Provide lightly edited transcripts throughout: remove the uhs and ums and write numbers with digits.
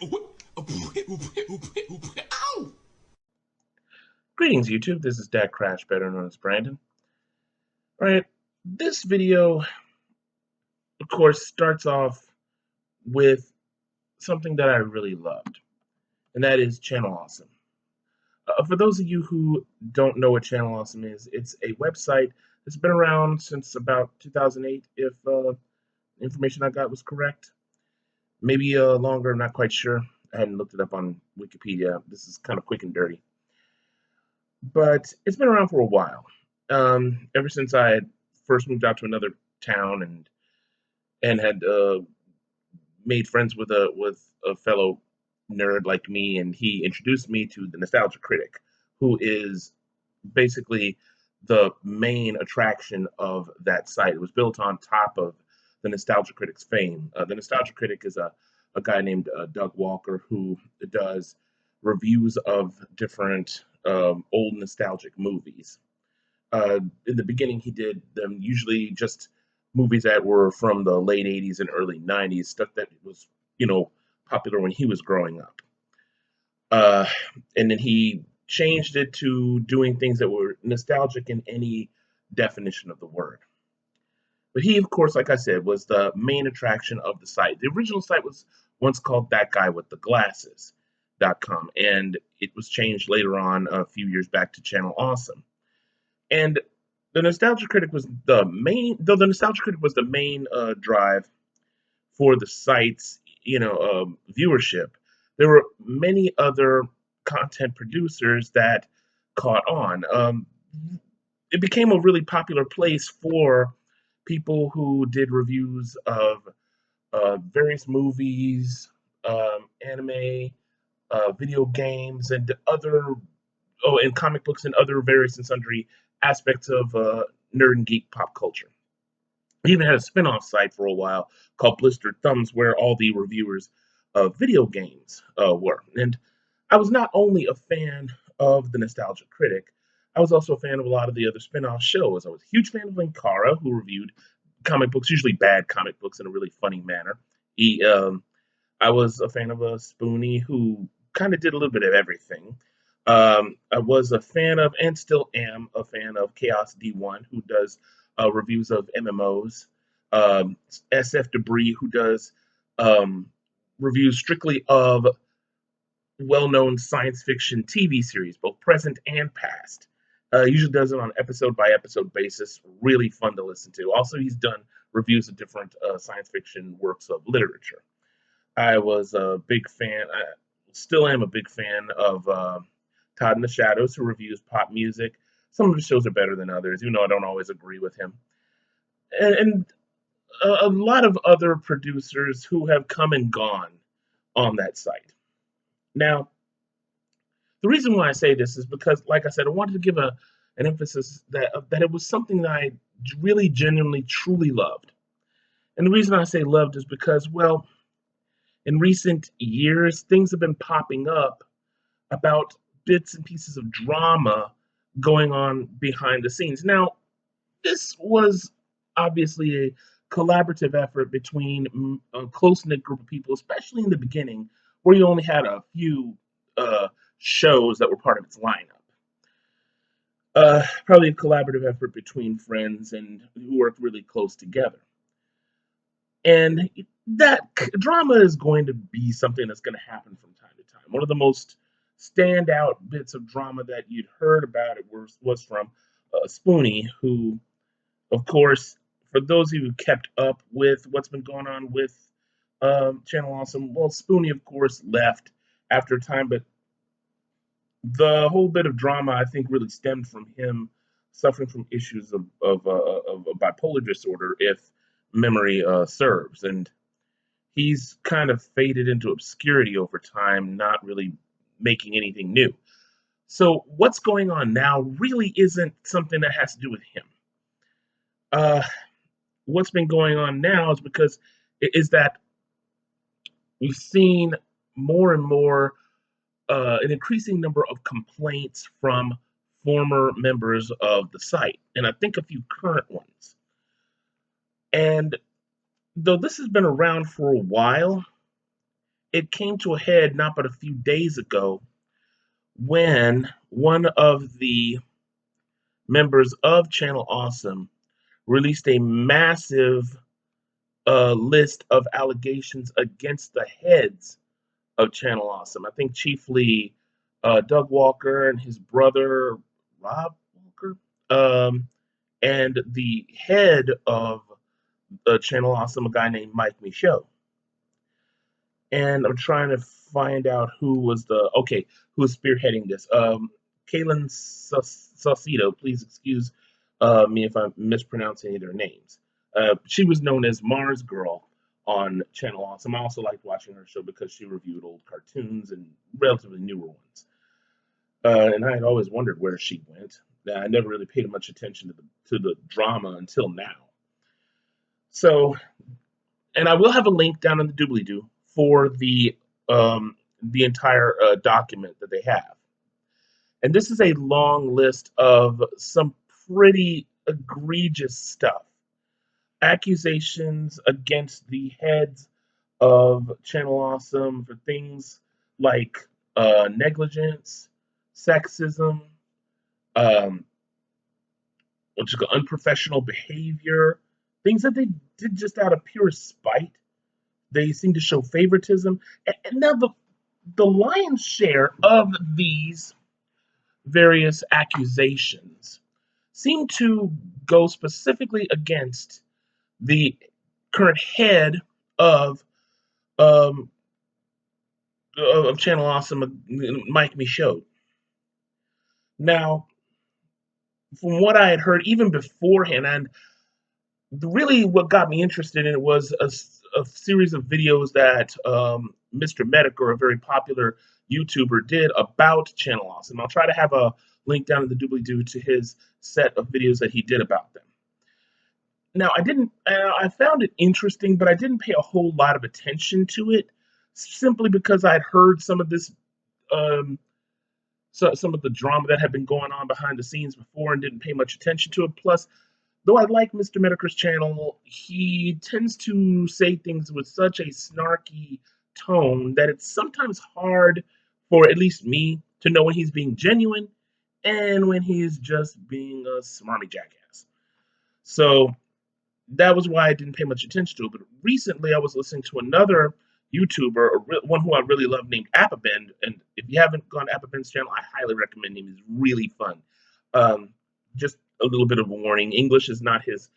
Ow! Greetings, YouTube. This is DecKrash, better known as Brandon. All right, this video, of course, starts off with something that I really loved, and that is Channel Awesome. For those of you who don't know what Channel Awesome is, it's a website that's been around since about 2008, if the information I got was correct. Maybe longer, I'm not quite sure. I hadn't looked it up on Wikipedia. This is kind of quick and dirty. But it's been around for a while. Ever since I had first moved out to another town and had made friends with a fellow nerd like me, and he introduced me to the Nostalgia Critic, who is basically the main attraction of that site. It was built on top of the Nostalgia Critic's fame. The Nostalgia Critic is a guy named Doug Walker who does reviews of different old nostalgic movies. In the beginning, he did them usually just movies that were from the late 80s and early 90s, stuff that was, popular when he was growing up. Uh, and then he changed it to doing things that were nostalgic in any definition of the word. But he, of course, like I said, was the main attraction of the site. The original site was once called That Guy with the Glasses.com, and it was changed later on a few years back to Channel Awesome. And the Nostalgia Critic was the main, though the Nostalgia Critic was the main drive for the site's, viewership. There were many other content producers that caught on. It became a really popular place for people who did reviews of various movies, anime, video games, and and comic books and other various and sundry aspects of nerd and geek pop culture. He even had a spin-off site for a while called Blistered Thumbs, where all the reviewers of video games were. And I was not only a fan of the Nostalgia Critic, I was also a fan of a lot of the other spin-off shows. I was a huge fan of Linkara, who reviewed comic books, usually bad comic books, in a really funny manner. I was a fan of Spoonie, who kind of did a little bit of everything. I was a fan of, and still am a fan of Chaos D1, who does reviews of MMOs. SF Debris, who does um, reviews strictly of well-known science fiction TV series, both present and past. Usually does it on episode by episode basis. Really fun to listen to. Also, he's done reviews of different science fiction works of literature. I was a big fan. I still am a big fan of Todd in the Shadows, who reviews pop music. Some of his shows are better than others, even though I don't always agree with him. And a lot of other producers who have come and gone on that site. Now, the reason why I say this is because, like I said, I wanted to give an emphasis that it was something that I really genuinely truly loved. And the reason I say loved is because, well, in recent years, things have been popping up about bits and pieces of drama going on behind the scenes. Now, this was obviously a collaborative effort between a close knit group of people, especially in the beginning, where you only had a few shows that were part of its lineup. Probably a collaborative effort between friends and who worked really close together. And that drama is going to be something that's going to happen from time to time. One of the most standout bits of drama that you'd heard about it was from Spoonie, who, of course, for those of you who kept up with what's been going on with Channel Awesome, well, Spoonie, of course, left after a time, but the whole bit of drama, I think, really stemmed from him suffering from issues of a bipolar disorder, if memory serves. And he's kind of faded into obscurity over time, not really making anything new. So what's going on now really isn't something that has to do with him. Uh, what's been going on now is that we've seen more and more an increasing number of complaints from former members of the site, and I think a few current ones. And though this has been around for a while, it came to a head not but a few days ago when one of the members of Channel Awesome released a massive list of allegations against the heads of Channel Awesome. I think chiefly Doug Walker and his brother Rob Walker, um, and the head of Channel Awesome, a guy named Mike Michaud. And I'm trying to find out who was spearheading this. Kaylin Saucedo, please excuse me if I'm mispronouncing any of their names. She was known as Mars Girl on Channel Awesome. I also liked watching her show because she reviewed old cartoons and relatively newer ones. And I had always wondered where she went. I never really paid much attention to the drama until now. So, and I will have a link down in the doobly doo for the entire document that they have. And this is a long list of some pretty egregious stuff. Accusations against the heads of Channel Awesome for things like negligence, sexism, um, unprofessional behavior, things that they did just out of pure spite. They seem to show favoritism. And now the lion's share of these various accusations seem to go specifically against the current head of um, Channel Awesome, Mike Michaud. Now, from what I had heard even beforehand, and really what got me interested in it was a series of videos that Mr. Metokur, a very popular YouTuber, did about Channel Awesome. I'll try to have a link down in the doobly-doo to his set of videos that he did about them. Now, I found it interesting, but I didn't pay a whole lot of attention to it, simply because I'd heard some of this, some of the drama that had been going on behind the scenes before and didn't pay much attention to it. Plus, though I like Mr. Metokur's channel, he tends to say things with such a snarky tone that it's sometimes hard for at least me to know when he's being genuine and when he's just being a smarmy jackass. So that was why I didn't pay much attention to it. But recently, I was listening to another YouTuber, one who I really love, named Appabend. And if you haven't gone to Appabend's channel, I highly recommend him. He's really fun. Just a little bit of a warning: English is not his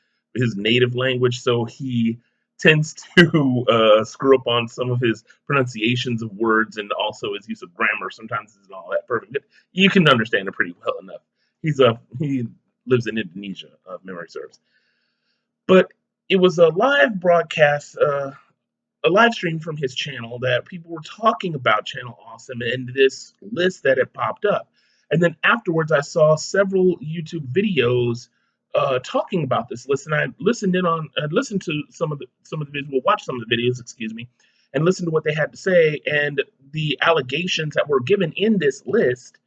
native language, so he tends to screw up on some of his pronunciations of words and also his use of grammar. Sometimes isn't all that perfect, but you can understand it pretty well enough. He lives in Indonesia, if memory serves. But it was a live broadcast, a live stream from his channel that people were talking about Channel Awesome and this list that had popped up. And then afterwards, I saw several YouTube videos talking about this list, and I listened to some of the videos, well, watched some of the videos, excuse me, and listened to what they had to say and the allegations that were given in this list,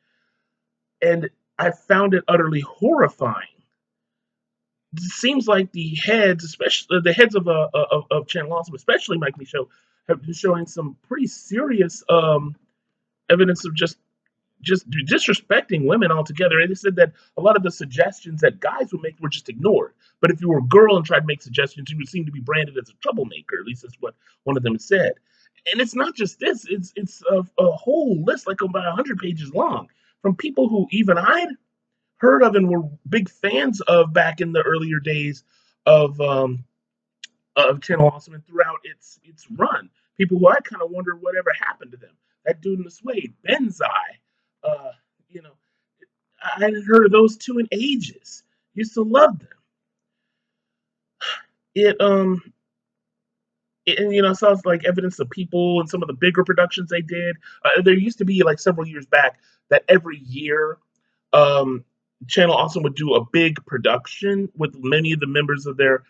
and I found it utterly horrifying. It seems like the heads, especially the heads of Channel Awesome, especially Mike Michaud, have been showing some pretty serious evidence of just disrespecting women altogether. And they said that a lot of the suggestions that guys would make were just ignored. But if you were a girl and tried to make suggestions, you would seem to be branded as a troublemaker. At least that's what one of them said. And it's not just this; it's a whole list, like about 100 pages long, from people who even I'd heard of and were big fans of back in the earlier days of Channel Awesome and throughout its run. People who I kind of wonder whatever happened to them. That dude in the suede, Benzai, uh, you know, I hadn't heard of those two in ages. Used to love them. It and I saw like evidence of people and some of the bigger productions they did. There used to be like several years back that every year um, Channel Awesome would do a big production with many of the members of their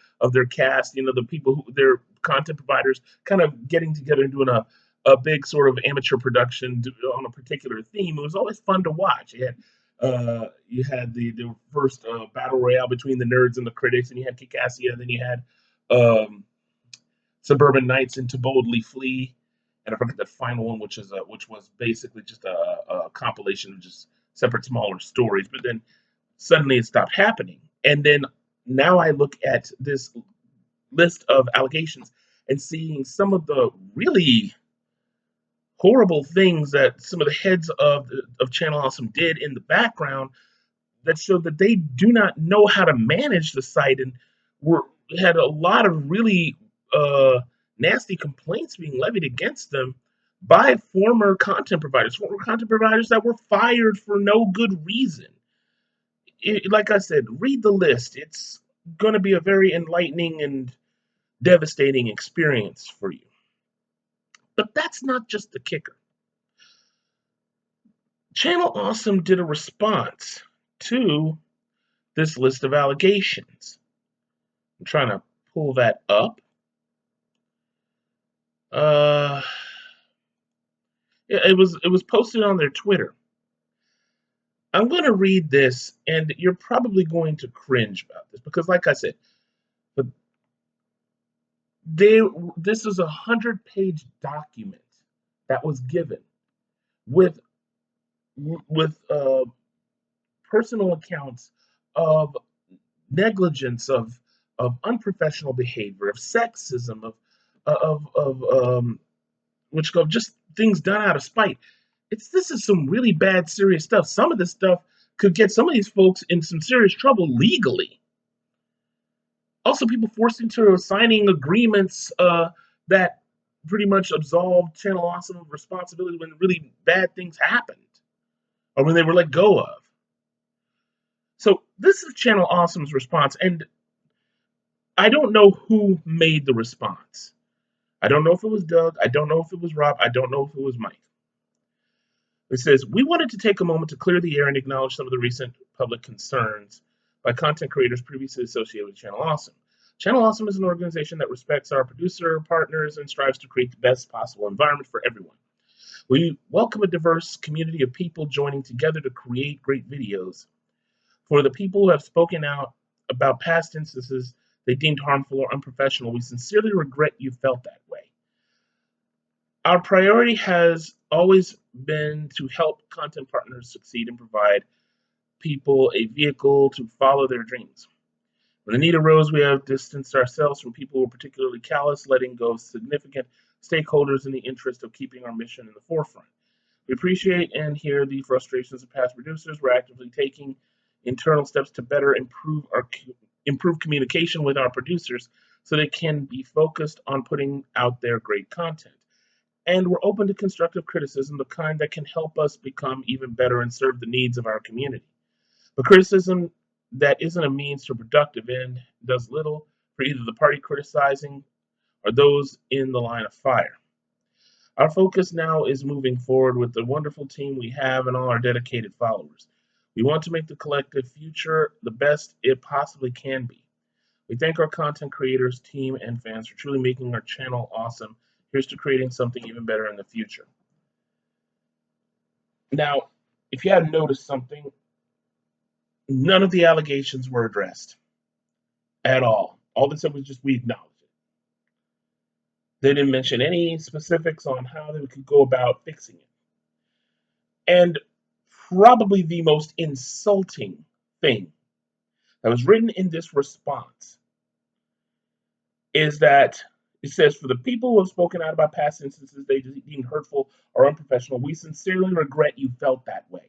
cast. The people who their content providers kind of getting together and doing a big sort of amateur production on a particular theme. It was always fun to watch. You had the first battle royale between the nerds and the critics, and you had Kikassia, and then you had um, Suburban Nights and To Boldly Flee, and I forget the final one, which was basically just a compilation of just separate smaller stories. But then suddenly it stopped happening, and then now I look at this list of allegations and seeing some of the really horrible things that some of the heads of Channel Awesome did in the background that showed that they do not know how to manage the site and were had a lot of really nasty complaints being levied against them by former content providers that were fired for no good reason. Like I said, read the list. It's going to be a very enlightening and devastating experience for you. But that's not just the kicker. Channel Awesome did a response to this list of allegations. I'm trying to pull that up. Uh, it was posted on their Twitter. I'm going to read this, and you're probably going to cringe about this because, like I said, but this is a 100-page document that was given with personal accounts of negligence, of unprofessional behavior, of sexism, of which go just things done out of spite. This is some really bad, serious stuff. Some of this stuff could get some of these folks in some serious trouble legally. Also, people forced into signing agreements that pretty much absolved Channel Awesome of responsibility when really bad things happened or when they were let go of. So this is Channel Awesome's response, and I don't know who made the response. I don't know if it was Doug. I don't know if it was Rob. I don't know if it was Mike. It says, we wanted to take a moment to clear the air and acknowledge some of the recent public concerns by content creators previously associated with Channel Awesome. Channel Awesome is an organization that respects our producer partners and strives to create the best possible environment for everyone. We welcome a diverse community of people joining together to create great videos. For the people who have spoken out about past instances they deemed harmful or unprofessional, we sincerely regret you felt that way. Our priority has always been to help content partners succeed and provide people a vehicle to follow their dreams. When the need arose, we have distanced ourselves from people who are particularly callous, letting go of significant stakeholders in the interest of keeping our mission in the forefront. We appreciate and hear the frustrations of past producers. We're actively taking internal steps to better improve communication with our producers so they can be focused on putting out their great content. And we're open to constructive criticism, the kind that can help us become even better and serve the needs of our community. But criticism that isn't a means to a productive end does little for either the party criticizing or those in the line of fire. Our focus now is moving forward with the wonderful team we have and all our dedicated followers. We want to make the collective future the best it possibly can be. We thank our content creators, team, and fans for truly making our channel awesome. Here's to creating something even better in the future. Now, if you hadn't noticed something, none of the allegations were addressed at all. All they said was just we acknowledge it. They didn't mention any specifics on how they could go about fixing it. And probably the most insulting thing that was written in this response is that it says, for the people who have spoken out about past instances they deemed hurtful or unprofessional, we sincerely regret you felt that way.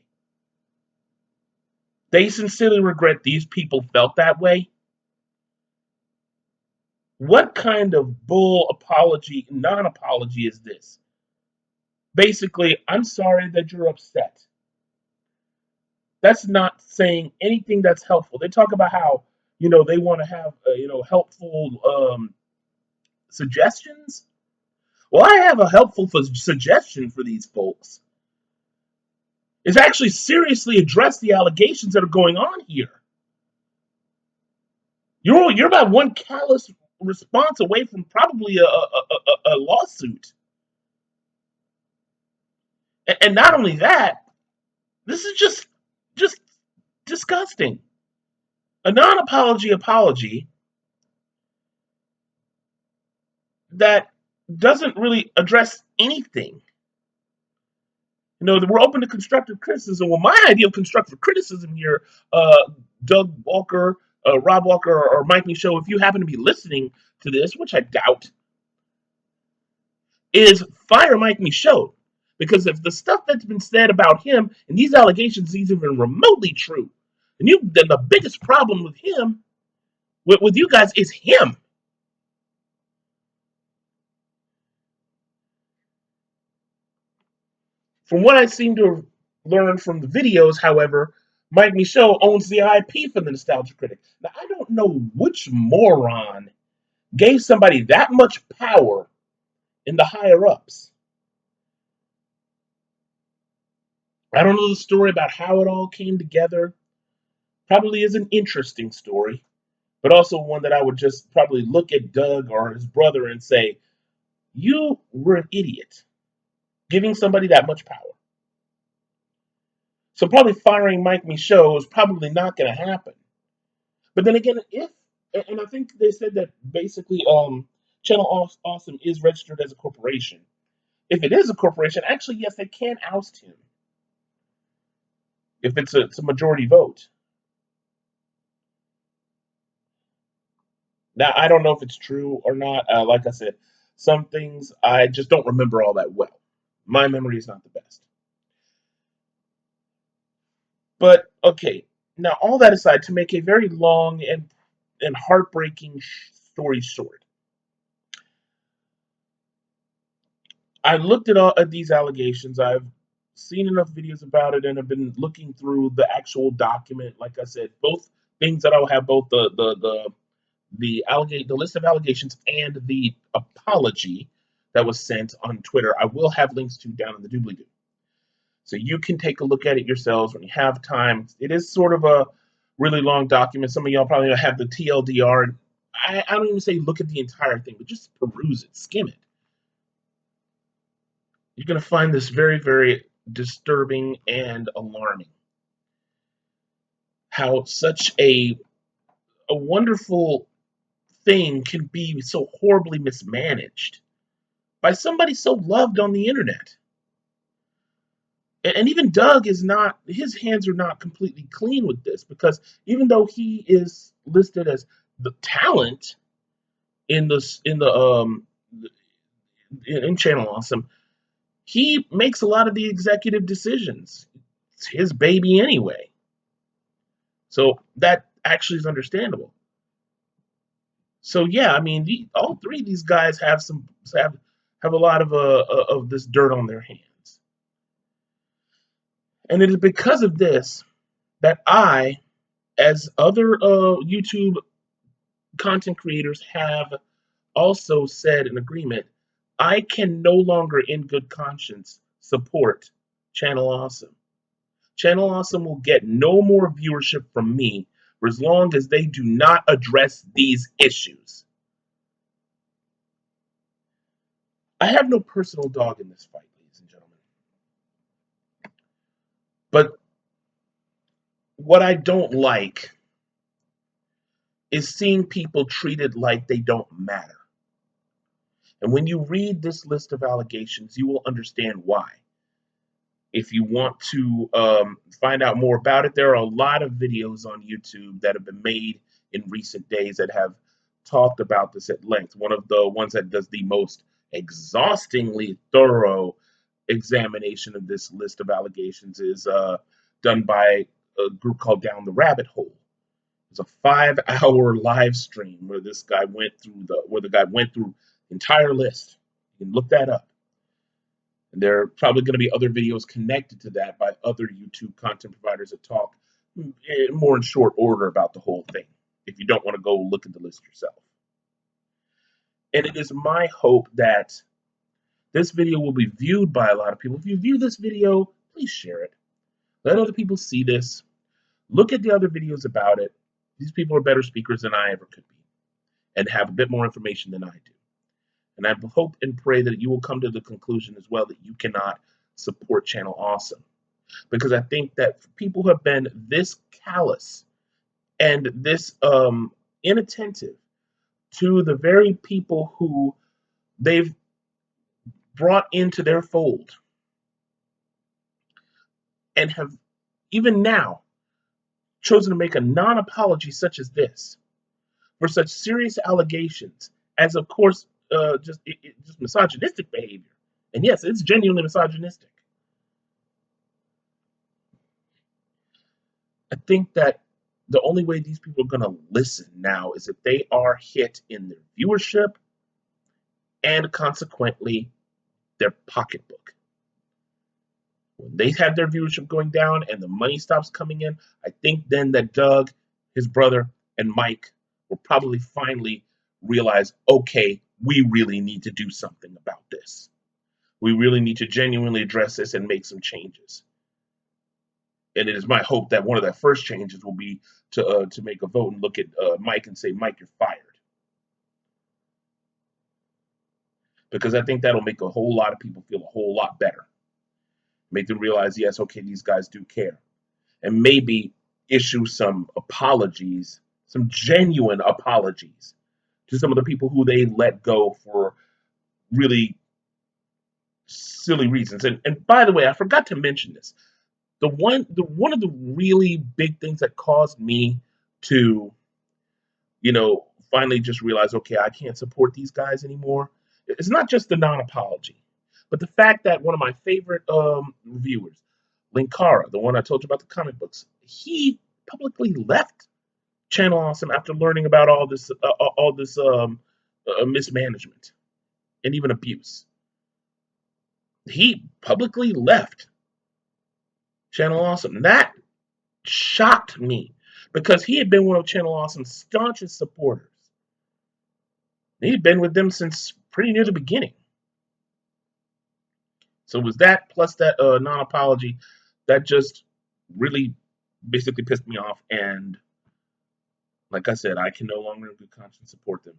They sincerely regret these people felt that way. What kind of bull apology, non-apology is this? Basically, I'm sorry that you're upset. That's not saying anything that's helpful. They talk about how, they want to have, helpful suggestions. Well, I have a helpful suggestion for these folks. Is actually seriously address the allegations that are going on here. You're about one callous response away from probably a lawsuit. And not only that, this is just disgusting. A non-apology apology that doesn't really address anything. We're open to constructive criticism. Well, my idea of constructive criticism here, Doug Walker, Rob Walker, or Mike Michaud, if you happen to be listening to this, which I doubt, is fire Mike Michaud. Because if the stuff that's been said about him and these allegations is even remotely true, then the biggest problem with him, with you guys, is him. From what I seem to have learned from the videos, however, Mike Michaud owns the IP for the Nostalgia Critic. Now, I don't know which moron gave somebody that much power in the higher ups. I don't know the story about how it all came together. Probably is an interesting story, but also one that I would just probably look at Doug or his brother and say, you were an idiot giving somebody that much power. So probably firing Mike Michaud is probably not going to happen. But then again, and I think they said that basically Channel Awesome is registered as a corporation. If it is a corporation, actually, yes, they can oust him if it's a majority vote. Now, I don't know if it's true or not. Like I said, some things I just don't remember all that well. My memory is not the best. But okay, now all that aside, to make a very long and heartbreaking story short, I looked at these allegations. I've seen enough videos about it, and have been looking through the actual document. Like I said, both things that I'll have both the list of allegations and the apology that was sent on Twitter. I will have links to down in the doobly doo, so you can take a look at it yourselves when you have time. It is sort of a really long document. Some of y'all probably have the TLDR. I don't even say look at the entire thing, but just peruse it, skim it. You're going to find this very, very disturbing and alarming. How such a wonderful thing can be so horribly mismanaged by somebody so loved on the internet. And even Doug is not, his hands are not completely clean with this, because even though he is listed as the talent in in Channel Awesome, he makes a lot of the executive decisions. It's his baby anyway. So that actually is understandable. So yeah, I mean, all three of these guys have a lot of this dirt on their hands, and it is because of this that I, as other YouTube content creators have also said in agreement, I can no longer, in good conscience, support Channel Awesome. Channel Awesome will get no more viewership from me for as long as they do not address these issues. I have no personal dog in this fight, ladies and gentlemen. But what I don't like is seeing people treated like they don't matter. And when you read this list of allegations, you will understand why. If you want to find out more about it, there are a lot of videos on YouTube that have been made in recent days that have talked about this at length. One of the ones that does the most exhaustingly thorough examination of this list of allegations is done by a group called Down the Rabbit Hole. It's a 5-hour live stream where this guy went through the entire list. You can look that up. And there are probably going to be other videos connected to that by other YouTube content providers that talk more in short order about the whole thing, if you don't want to go look at the list yourself. And it is my hope that this video will be viewed by a lot of people. If you view this video, please share it. Let other people see this. Look at the other videos about it. These people are better speakers than I ever could be and have a bit more information than I do. And I hope and pray that you will come to the conclusion as well that you cannot support Channel Awesome. Because I think that people who have been this callous and this inattentive to the very people who they've brought into their fold and have even now chosen to make a non-apology such as this for such serious allegations as, of course, just misogynistic behavior. And yes, it's genuinely misogynistic. I think that the only way these people are going to listen now is if they are hit in their viewership and consequently their pocketbook. When they have their viewership going down and the money stops coming in, I think then that Doug, his brother, and Mike will probably finally realize, okay, we really need to do something about this. We really need to genuinely address this and make some changes. And it is my hope that one of their first changes will be to make a vote and look at Mike and say, Mike, you're fired. Because I think that'll make a whole lot of people feel a whole lot better. Make them realize, yes, okay, these guys do care. And maybe issue some apologies, some genuine apologies to some of the people who they let go for really silly reasons. And by the way, I forgot to mention this. One of the really big things that caused me to, finally just realize, okay, I can't support these guys anymore. It's not just the non-apology, but the fact that one of my favorite reviewers, Linkara, the one I told you about the comic books, he publicly left Channel Awesome after learning about all this mismanagement and even abuse. He publicly left Channel Awesome. That shocked me because he had been one of Channel Awesome's staunchest supporters. He'd been with them since pretty near the beginning. So it was that plus that non-apology that just really basically pissed me off. And like I said, I can no longer in good conscience support them.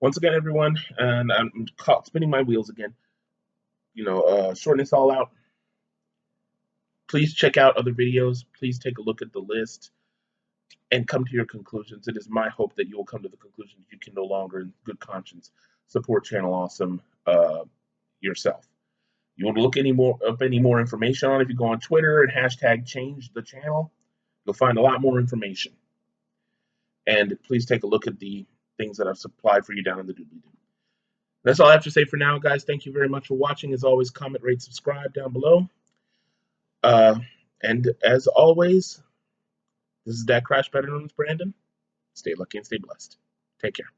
Once again, everyone, and I'm spinning my wheels again, sorting this all out. Please check out other videos. Please take a look at the list and come to your conclusions. It is my hope that you will come to the conclusion you can no longer, in good conscience, support Channel Awesome yourself. You want to look up any more information on it, if you go on Twitter and hashtag change the channel, you'll find a lot more information. And please take a look at the things that I've supplied for you down in the doobly-doo. That's all I have to say for now, guys. Thank you very much for watching. As always, comment, rate, subscribe down below. And as always, this is DecKrash, better known as Brandon. Stay lucky and stay blessed. Take care.